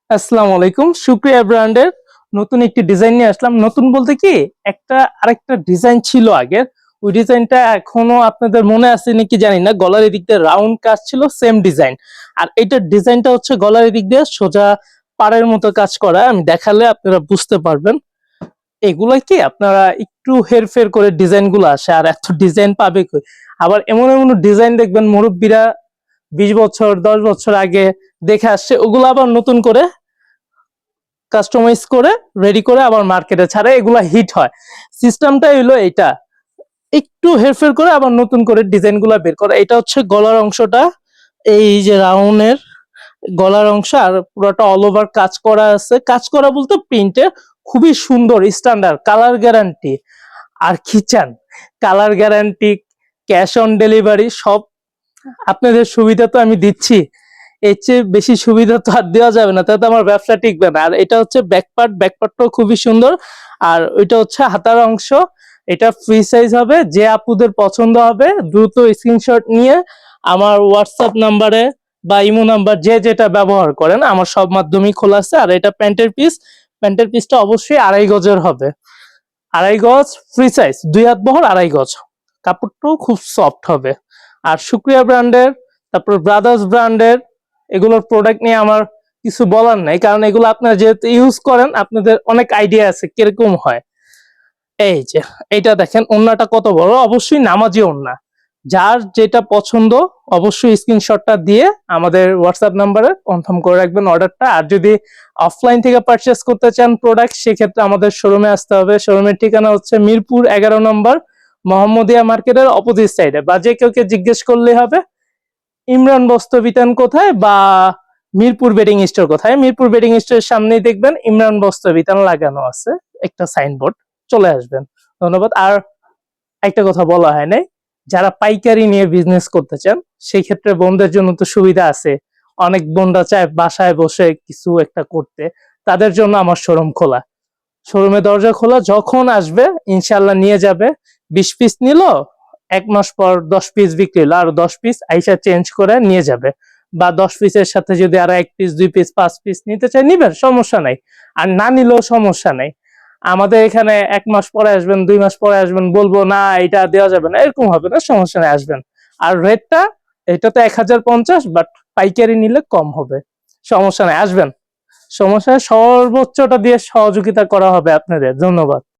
আসসালামু আলাইকুম। শুক্রিয়া ব্র্যান্ডের নতুন একটি ডিজাইন নিয়ে আসলাম। নতুন বলতে কি, আরেকটা ডিজাইন ছিল আগের। ওই ডিজাইনটা এখনো আপনাদের মনে আছে নাকি জানি না। গলার এদিক দিয়ে রাউন্ড কাজ ছিল, সেম ডিজাইন। আর এইটার ডিজাইনটা হচ্ছে গলার এদিক দিয়ে সোজা পাড়ের মতো কাজ করা। আমি দেখালে আপনারা বুঝতে পারবেন। এগুলা কি আপনারা একটু হেরফের করে ডিজাইন গুলো আসে, আর এত ডিজাইন পাবে কই। আবার এমন এমন ডিজাইন দেখবেন মুরব্বীরা 20 বছর 10 বছর আগে দেখে আসছে, ওগুলো আবার নতুন করে কাস্টমাইজ করে রেডি করে আবার মার্কেটে ছাড়ে, এগুলা হিট হয়। সিস্টেমটাই হলো এইটা, একটু হেরফের করে আবার নতুন করে ডিজাইন গুলা বের করা। এটা হচ্ছে গলার অংশটা, এই যে রাউন্ডের গলার অংশ, আর পুরোটা অল ওভার কাজ করা আছে। কাজ করা বলতে প্রিন্টের খুবই সুন্দর, স্ট্যান্ডার্ড, কালার গ্যারান্টি। আর খিচান colour guarantee, cash on delivery সব আপনাদের সুবিধা তো আমি দিচ্ছি। এর চেয়ে বেশি সুবিধা তো আর দেওয়া যাবে না, তাতে আমার ব্যবসা টিকবে না। আর এটা হচ্ছে ব্যাকপার্টটাও খুবই সুন্দর। আর ওইটা হচ্ছে হাতার অংশ। এটা ফ্রি সাইজ হবে। যে আপুদের পছন্দ হবে দ্রুত স্ক্রিনশট নিয়ে আমার হোয়াটসঅ্যাপ নাম্বারে বা ইমো নাম্বার, যে যেটা ব্যবহার করেন, আমার সব মাধ্যমেই খোলা আছে। আর এটা প্যান্টের পিসটা অবশ্যই 2.5 গজের হবে। 2.5 গজ ফ্রি সাইজ, 2 হাত বহর, 2.5 গজ। কাপড়টাও খুব সফট হবে। আর শুক্রিয়া ব্র্যান্ডের, তারপর ব্রাদার্স ব্র্যান্ডের, এগুলোর প্রোডাক্ট নিয়ে আমার কিছু বলার নাই, কারণ এগুলো আপনারা যেহেতু ইউজ করেন আপনাদের অনেক আইডিয়া আছে কিরকম হয়। এই যে এইটা দেখেন, ওন্নাটা কত বড়, অবশ্যই নামাজি ওন্না। যার যেটা পছন্দ অবশ্যই স্ক্রিনশটটা দিয়ে আমাদের হোয়াটসঅ্যাপ নাম্বারে কনফার্ম করে রাখবেন অর্ডারটা। আর যদি অফলাইন থেকে পারচেস করতে চান প্রোডাক্ট, সেক্ষেত্রে আমাদের শোরুমে আসতে হবে। শোরুমের ঠিকানা হচ্ছে মিরপুর 11 নম্বর, মোহাম্মদিয়া মার্কেটের অপোজিট সাইডে। বা যে কেউ জিজ্ঞেস করলে হবে ইমরান বস্ত্র বিতান কোথায় বা মিরপুর বেডিং স্টোর কোথায়। মিরপুর বেডিং স্টোরের সামনেই দেখবেন ইমরান বস্ত্র বিতান লাগানো আছে একটা সাইনবোর্ড, চলে আসবেন। ধন্যবাদ। আর একটা কথা বলা হয় নাই, যারা পাইকারি নিয়ে বিজনেস করতে চান সেই ক্ষেত্রে বোনদের জন্য তো সুবিধা আছে। অনেক বোনরা চায় বাসায় বসে কিছু একটা করতে, তাদের জন্য আমার শোরুম খোলা। শোরুমে দরজা খোলা, যখন আসবে ইনশাল্লাহ নিয়ে যাবে। 20 পিস নিল, 1 মাস পর 10 পিস বিক্রি হলো, আর 10 পিস আইসা চেঞ্জ করে নিয়ে যাবে। বা 10 পিসের সাথে যদি আরো 1 পিস 2 পিস 5 পিস নিতে চাই, নিবেন, সমস্যা নাই। আর না নিলেও সমস্যা নাই। আমাদের এখানে 1 মাস পরে আসবেন, 2 মাস পরে আসবেন, বলবো না এটা দেওয়া যাবে না, এরকম হবে না, সমস্যা নেই, আসবেন। আর রেটটা, এটা তো 1050, বাট পাইকারি নিলে কম হবে। সমস্যা নেই, আসবেন। সমস্যা, সর্বোচ্চটা দিয়ে সহযোগিতা করা হবে আপনাদের। ধন্যবাদ।